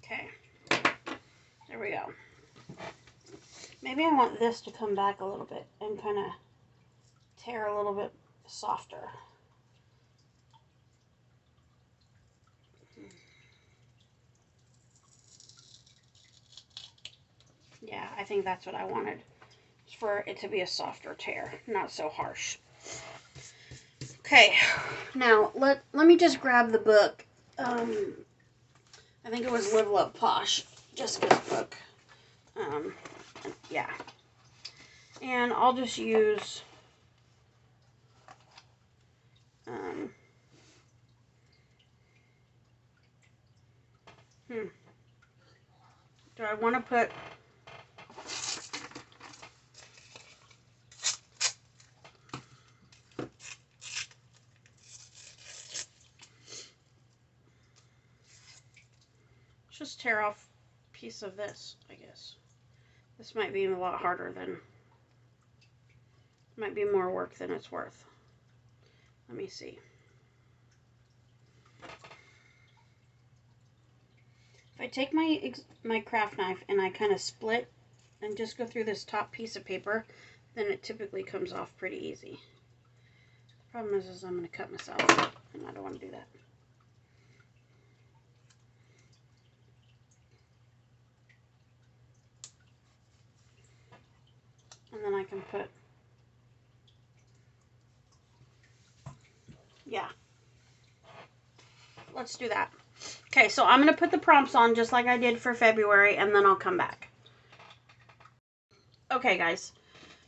Okay. There we go. Maybe I want this to come back a little bit and kind of tear a little bit softer. Yeah, I think that's what I wanted. For it to be a softer tear, not so harsh. Okay, now let me just grab the book. I think it was Live Love Posh, Jessica's book. Yeah. And I'll just use do I want to put just tear off a piece of this, I guess. This might be a lot harder than, might be more work than it's worth. Let me see. If I take my craft knife and I kind of split and just go through this top piece of paper, then it typically comes off pretty easy. The problem is I'm going to cut myself, and I don't want to do that. And then I can put, yeah. Let's do that. Okay, so I'm going to put the prompts on just like I did for February, and then I'll come back. Okay, guys.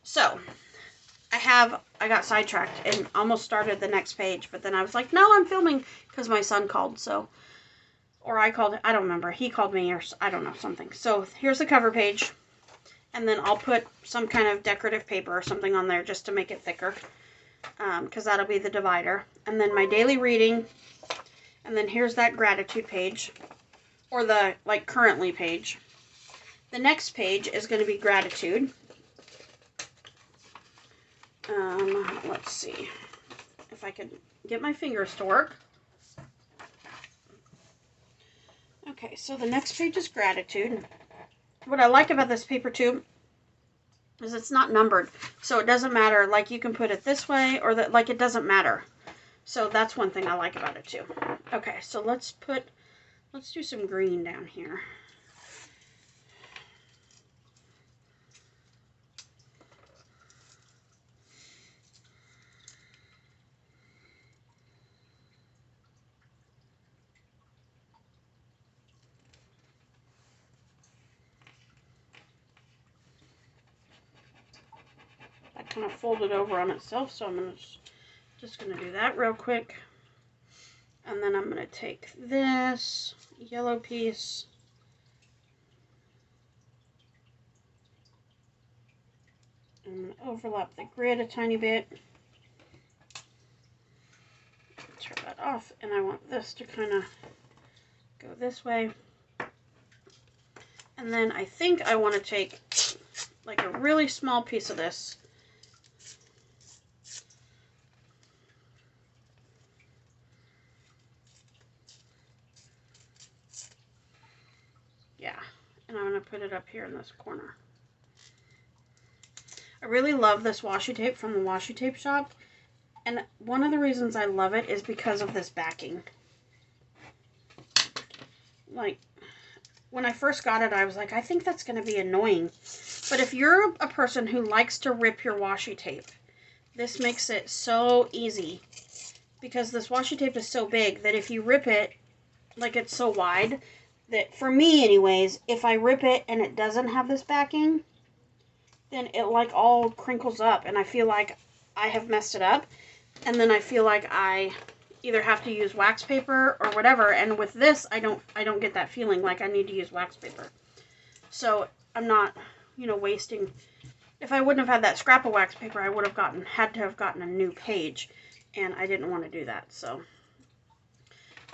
So, I got sidetracked and almost started the next page, but then I was like, no, I'm filming, because my son called, so, or I called, I don't remember. He called me, or I don't know, something. So, here's the cover page, and then I'll put some kind of decorative paper or something on there just to make it thicker, because that'll be the divider. And then my daily reading. And then here's that gratitude page, or the, like, currently page. The next page is going to be gratitude. Let's see if I can get my fingers to work. Okay, so the next page is gratitude. What I like about this paper too is it's not numbered, so it doesn't matter. Like, you can put it this way, or that, like, it doesn't matter. So that's one thing I like about it too. Okay, so let's do some green down here. I kind of folded over on itself, so I'm just going to do that real quick. And then I'm going to take this yellow piece and overlap the grid a tiny bit. Turn that off, and I want this to kind of go this way. And then I think I want to take like a really small piece of this. Yeah, and I'm going to put it up here in this corner. I really love this washi tape from the washi tape shop. And one of the reasons I love it is because of this backing. Like, when I first got it, I was like, I think that's going to be annoying. But if you're a person who likes to rip your washi tape, this makes it so easy. Because this washi tape is so big that if you rip it, like, it's so wide, that for me anyways, if I rip it and it doesn't have this backing, then it like all crinkles up and I feel like I have messed it up. And then I feel like I either have to use wax paper or whatever. And with this, I don't get that feeling like I need to use wax paper. So I'm not, you know, wasting. If I wouldn't have had that scrap of wax paper, I would have had to have gotten a new page, and I didn't want to do that. So,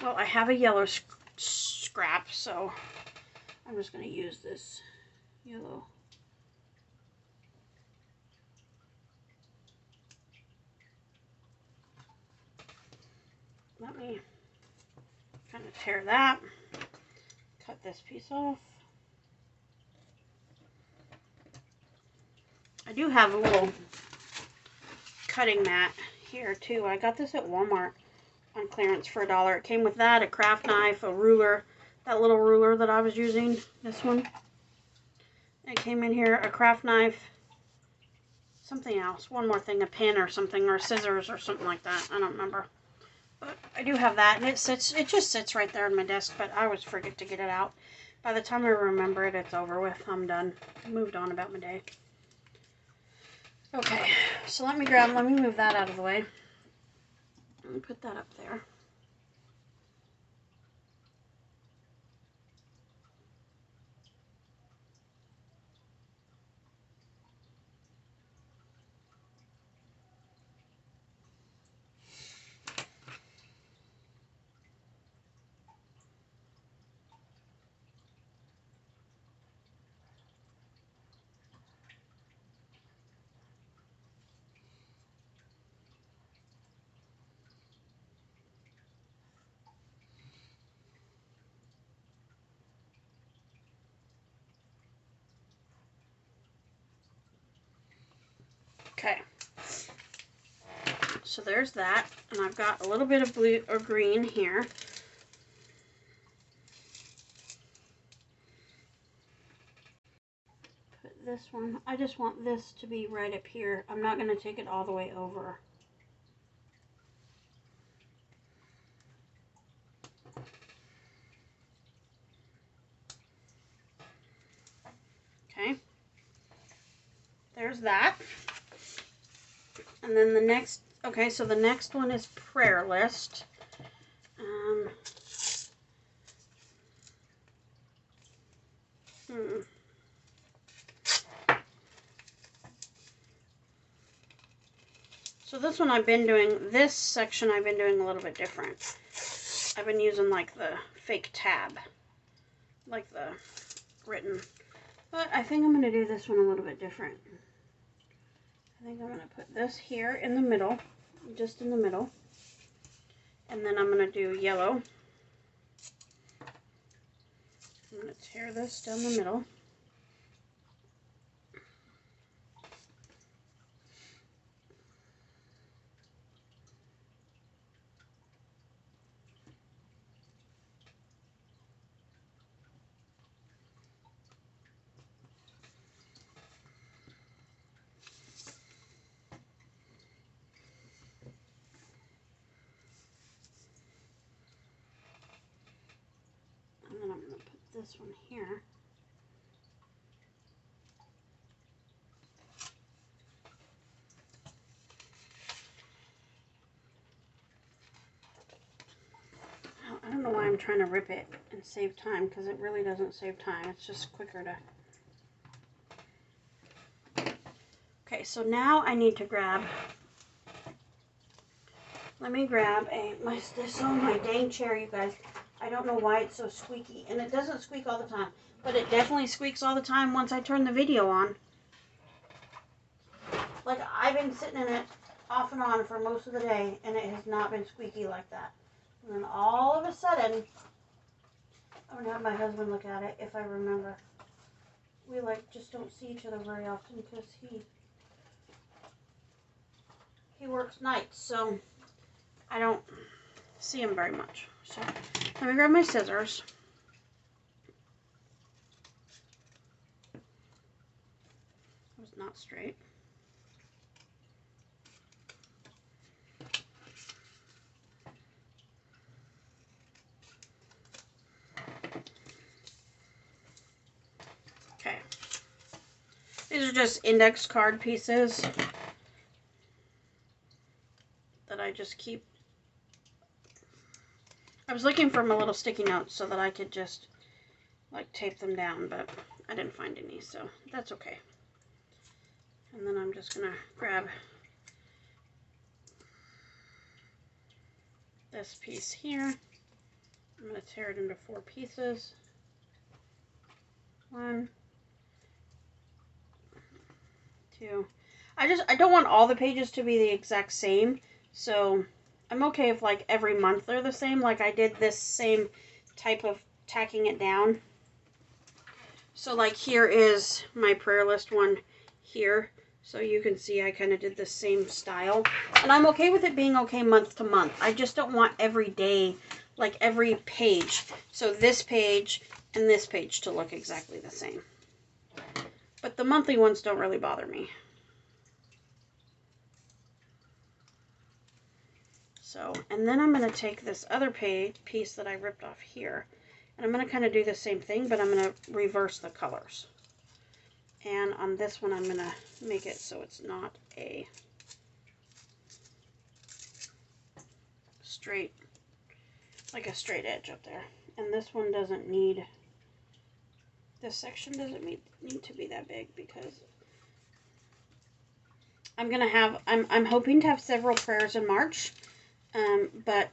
well, I have a yellow scrap, so I'm just going to use this yellow. Let me kind of tear that, cut this piece off. I do have a little cutting mat here too. I got this at Walmart on clearance for $1. It came with that, a craft knife, a ruler, that little ruler that I was using, this one. It came in here, a craft knife, something else, one more thing, a pin or something, or scissors or something like that. I don't remember. But I do have that, and it just sits right there on my desk, but I always forget to get it out. By the time I remember it, it's over with. I'm done. Moved on about my day. Okay, so let me move that out of the way. Let me put that up there. Okay, so there's that, and I've got a little bit of blue or green here. Put this one, I just want this to be right up here. I'm not going to take it all the way over. Okay, there's that. And then the next, okay, so the next one is prayer list. So this one this section I've been doing a little bit different. I've been using like the fake tab, like the written. But I think I'm going to do this one a little bit different. I think I'm going to put this here in the middle, just in the middle. And then I'm going to do yellow. I'm going to tear this down the middle. And then I'm going to put this one here. I don't know why I'm trying to rip it and save time, because it really doesn't save time. It's just quicker to... Okay, so now I need to grab... Let me grab this on my dang chair, you guys. I don't know why it's so squeaky. And it doesn't squeak all the time. But it definitely squeaks all the time once I turn the video on. Like, I've been sitting in it off and on for most of the day, and it has not been squeaky like that. And then all of a sudden, I'm going to have my husband look at it if I remember. We, like, just don't see each other very often because he works nights, so I don't see him very much. So, let me grab my scissors. It was not straight. Okay. These are just index card pieces that I just keep. I was looking for my little sticky notes so that I could just like tape them down, but I didn't find any, so that's okay. And then I'm just gonna grab this piece here. I'm gonna tear it into 4 pieces. 1, 2. I don't want all the pages to be the exact same, so I'm okay if like every month they're the same, like I did this same type of tacking it down. So like here is my prayer list one here, so you can see I kind of did the same style, and I'm okay with it being okay month to month. I just don't want every day, like every page, so this page and this page to look exactly the same. But the monthly ones don't really bother me. So, and then I'm going to take this other piece that I ripped off here, and I'm going to kind of do the same thing, but I'm going to reverse the colors. And on this one, I'm going to make it so it's not a straight, like a straight edge up there. And this one doesn't need, this section doesn't need to be that big, because I'm going to have, I'm hoping to have several prayers in March. But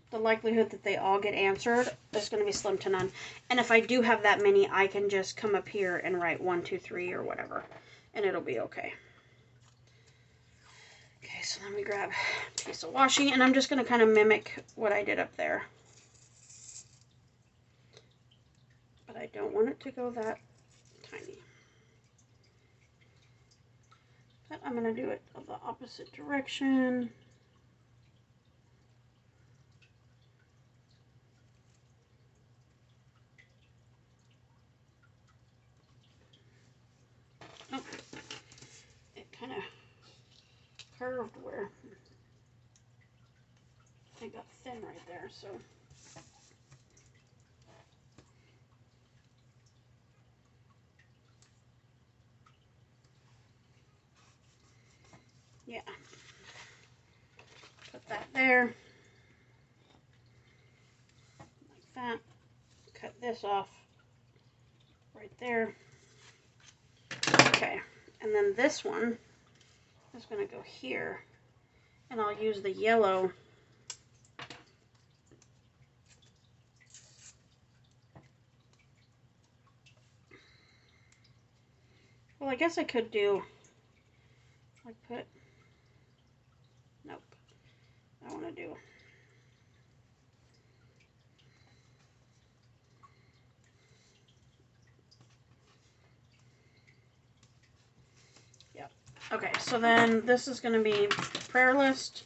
the likelihood that they all get answered is going to be slim to none. And if I do have that many, I can just come up here and write 1, 2, 3 or whatever, and it'll be okay. Okay, so let me grab a piece of washi, and I'm just going to kind of mimic what I did up there. But I don't want it to go that tiny. But I'm going to do it the opposite direction. Oh, it kind of curved where it got thin right there, so. Yeah. Put that there. Like that. Cut this off right there. Okay. And then this one is going to go here. And I'll use the yellow well, I guess I could do like put nope. I want to do yep. Okay, so then this is going to be prayer list.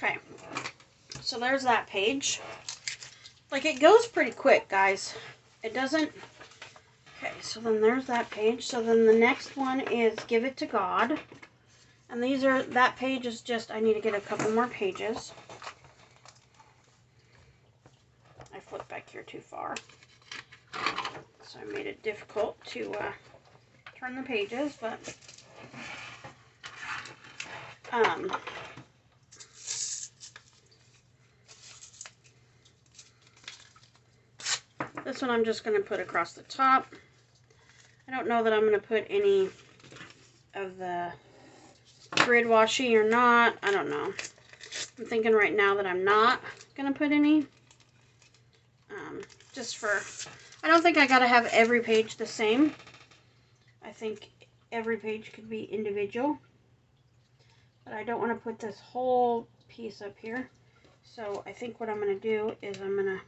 Okay, so there's that page. Like, it goes pretty quick, guys. It doesn't. Okay, so then there's that page. So then the next one is Give It to God. And these are, that page is just, I need to get a couple more pages. I flipped back here too far. So I made it difficult to turn the pages, but this one I'm just going to put across the top. I don't know that I'm going to put any of the grid washi or not. I don't know. I'm thinking right now that I'm not going to put any. Just for, I don't think I got to have every page the same. I think every page could be individual. But I don't want to put this whole piece up here. So I think what I'm going to do is I'm going to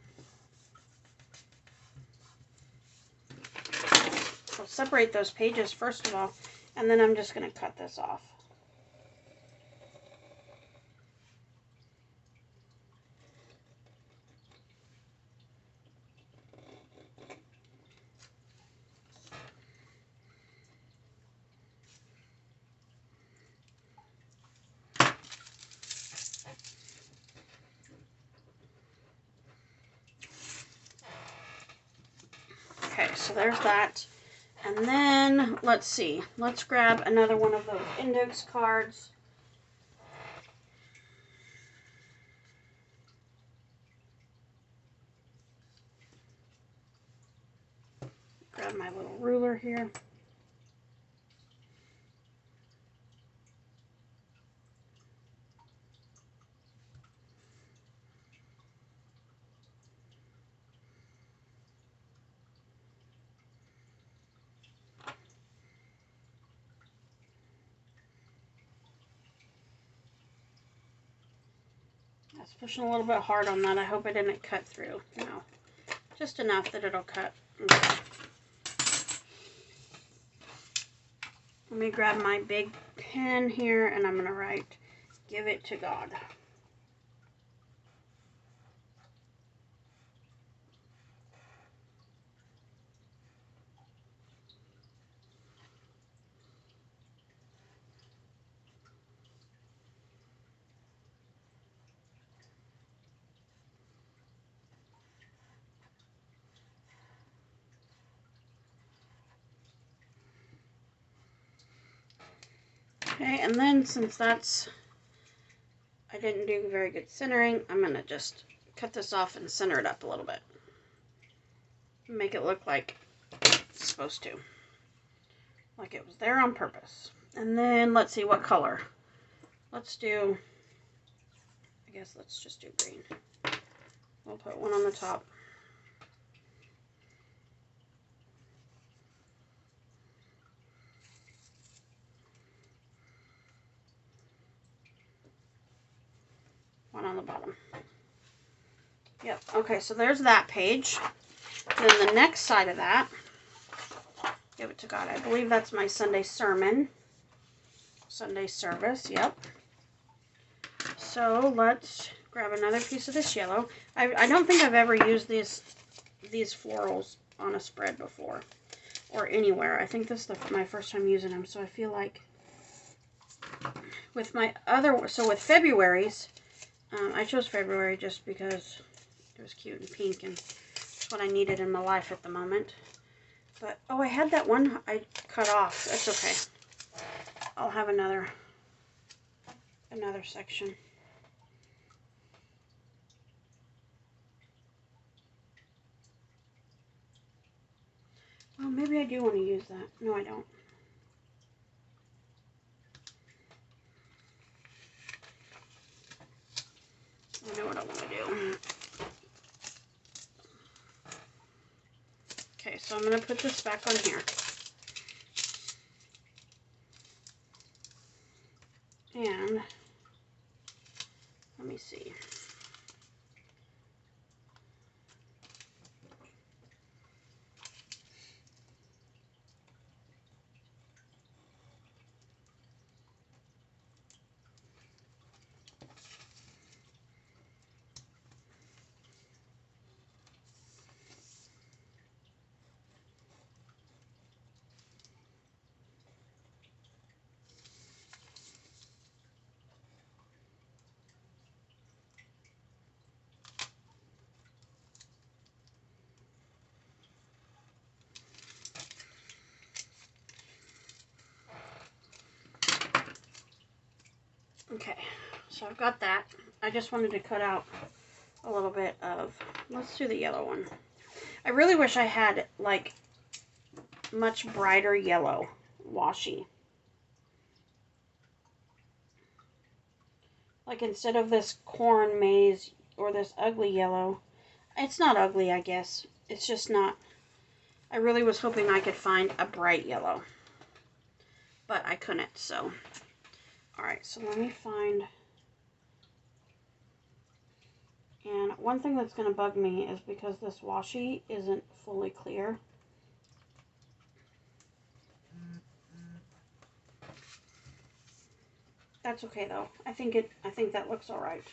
separate those pages first of all, and then I'm just going to cut this off. Okay, so there's that. And then, let's see. Let's grab another one of those index cards. Grab my little ruler here. It's pushing a little bit hard on that. I hope I didn't cut through. No, just enough that it'll cut. Okay. Let me grab my big pen here and I'm going to write, "Give it to God." Okay, and then since I didn't do very good centering, I'm going to just cut this off and center it up a little bit. Make it look like it's supposed to. Like it was there on purpose. And then let's see what color. Let's just do green. We'll put one on the top. One on the bottom. Yep, okay, so there's that page. And then the next side of that, "Give it to God." I believe that's my Sunday sermon. Sunday service, yep. So let's grab another piece of this yellow. I don't think I've ever used these florals on a spread before. Or anywhere. I think this is my first time using them, so I feel like with with February's, I chose February just because it was cute and pink, and it's what I needed in my life at the moment. But, oh, I had that one I cut off. That's okay. I'll have another section. Well, maybe I do want to use that. No, I don't. I know what I want to do. Okay, so I'm going to put this back on here. And let me see. Okay, so I've got that. I just wanted to cut out a little bit of, let's do the yellow one. I really wish I had like much brighter yellow washi. Like instead of this corn maze or this ugly yellow. It's not ugly, I guess. It's just not. I really was hoping I could find a bright yellow, but I couldn't, so. Alright, so let me find. And one thing that's going to bug me is because this washi isn't fully clear. That's okay though. I think that looks alright.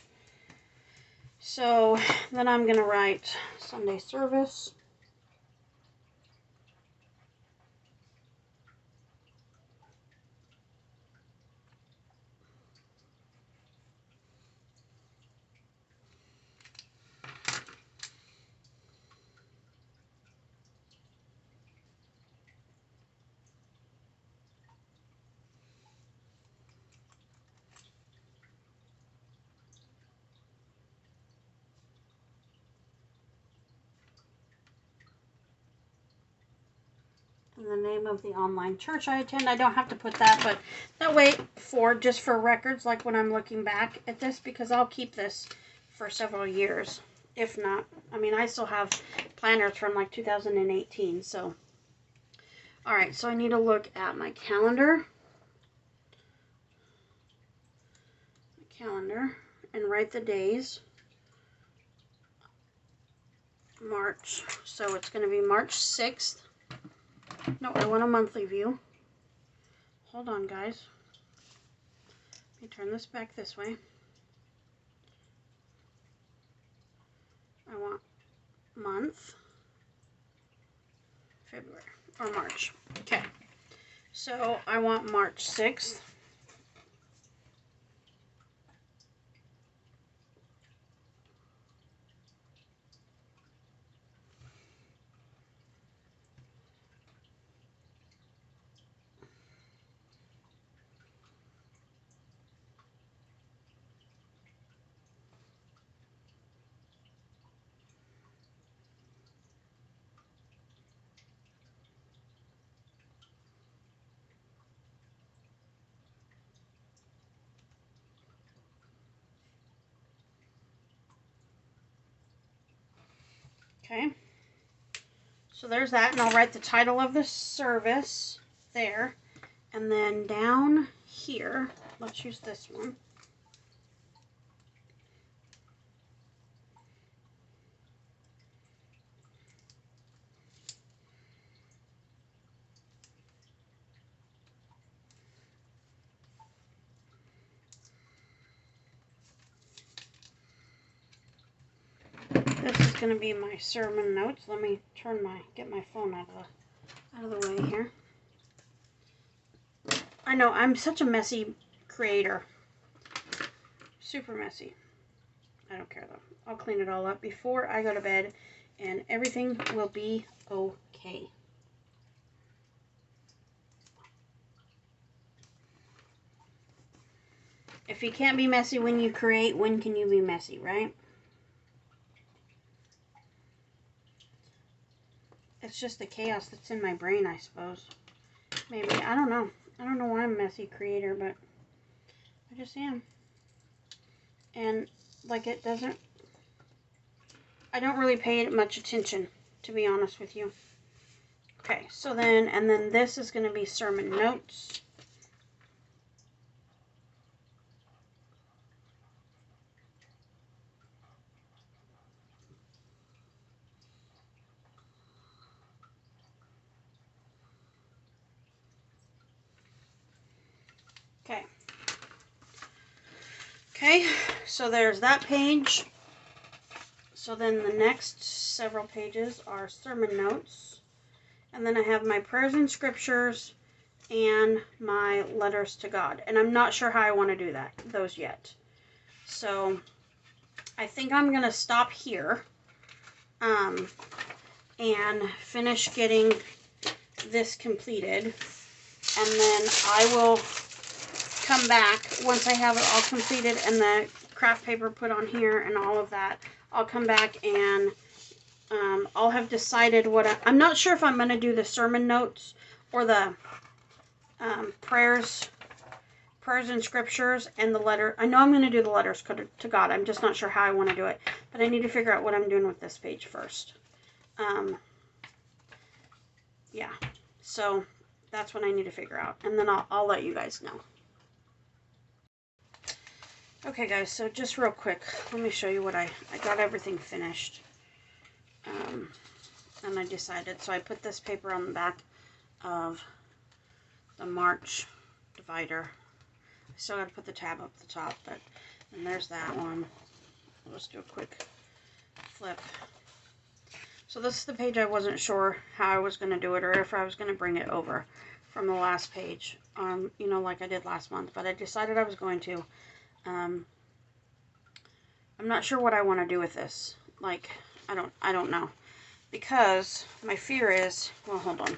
So then I'm going to write Sunday service. The name of the online church I attend. I don't have to put that, but that way just for records, like when I'm looking back at this, because I'll keep this for several years. If not, I mean, I still have planners from like 2018, so. Alright, so I need to look at my calendar. And write the days. March. So it's going to be March 6th. No, I want a monthly view. Hold on, guys. Let me turn this back this way. I want month, February, or March. Okay. So I want March 6th. Okay. So there's that, and I'll write the title of the service there. And then down here, let's use this one. This is going to be my sermon notes. Let me get my phone out of the way here. I know, I'm such a messy creator. Super messy. I don't care though. I'll clean it all up before I go to bed and everything will be okay. If you can't be messy when you create, when can you be messy, right? It's just the chaos that's in my brain, I suppose. Maybe. I don't know. I don't know why I'm a messy creator, but I just am. And, like, I don't really pay it much attention, to be honest with you. Okay, so then, and then this is going to be sermon notes. Okay. Okay, so there's that page. So then the next several pages are sermon notes. And then I have my prayers and scriptures and my letters to God. And I'm not sure how I want to do those yet. So I think I'm going to stop here and finish getting this completed. And then I will come back once I have it all completed and the craft paper put on here and all of that. I'll come back and I'll have decided what I'm not sure if I'm going to do the sermon notes or the prayers and scriptures and the letter. I know I'm going to do the letters to God. I'm just not sure how I want to do it, but I need to figure out what I'm doing with this page first. Yeah, so that's what I need to figure out, and then I'll let you guys know. Okay guys, so just real quick, let me show you what I got everything finished. And I decided, so I put this paper on the back of the March divider. I still got to put the tab up the top, and there's that one. Let's do a quick flip. So this is the page I wasn't sure how I was going to do it or if I was going to bring it over from the last page, you know, like I did last month, but I decided I was going to. I'm not sure what I want to do with this. Like, I don't know. Because my fear is, well, hold on.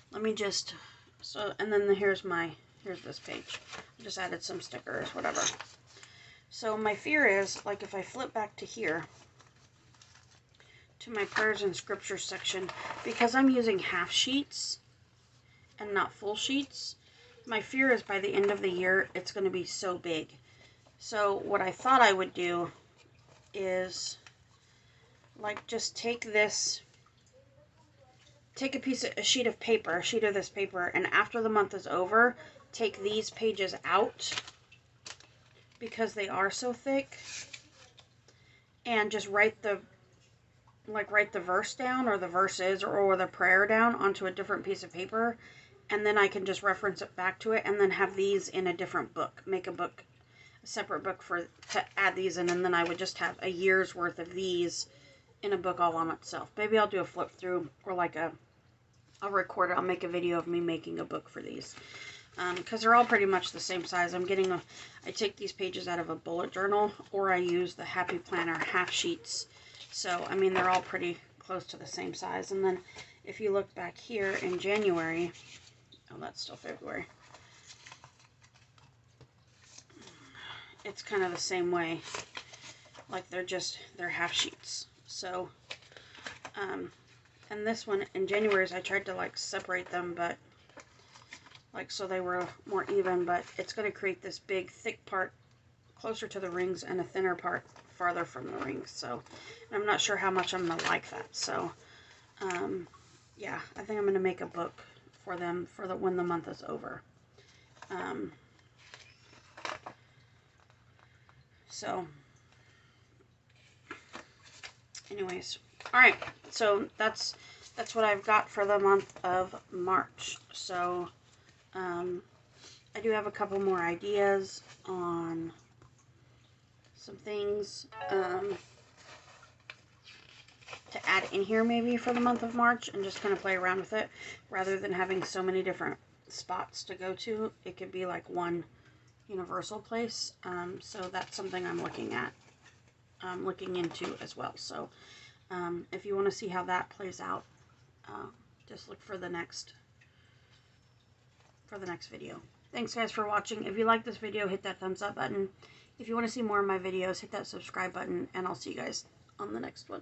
Let me just, so, and then here's this page. I just added some stickers, whatever. So my fear is, like, if I flip back to here, to my prayers and scriptures section, because I'm using half sheets and not full sheets, my fear is by the end of the year, it's going to be so big. So what I thought I would do is, like, just take a sheet of this paper, and after the month is over, take these pages out because they are so thick, and just write the like write the verse down or the verses or the prayer down onto a different piece of paper, and then I can just reference it back to it, and then have these in a different book. Make a book, a separate book to add these in, and then I would just have a year's worth of these in a book all on itself. Maybe I'll do a flip through, or like I'll record it. I'll make a video of me making a book for these. Because they're all pretty much the same size. I take these pages out of a bullet journal, or I use the Happy Planner half sheets. So, I mean, they're all pretty close to the same size. And then if you look back here in January, oh, that's still February. It's kind of the same way. Like they're half sheets. So, and this one in January's, I tried to like separate them, but like so they were more even, but it's going to create this big thick part closer to the rings and a thinner part farther from the rings. So I'm not sure how much I'm going to like that. So yeah, I think I'm going to make a book for them for when the month is over. So anyways, all right, so that's what I've got for the month of March. So I do have a couple more ideas on some things to add in here maybe for the month of March, and just kind of play around with it rather than having so many different spots to go to. It could be like one universal place. So that's something I'm looking into as well. So if you want to see how that plays out, just look for the next video. Thanks guys for watching. If you like this video, hit that thumbs up button. If you want to see more of my videos, hit that subscribe button, and I'll see you guys on the next one.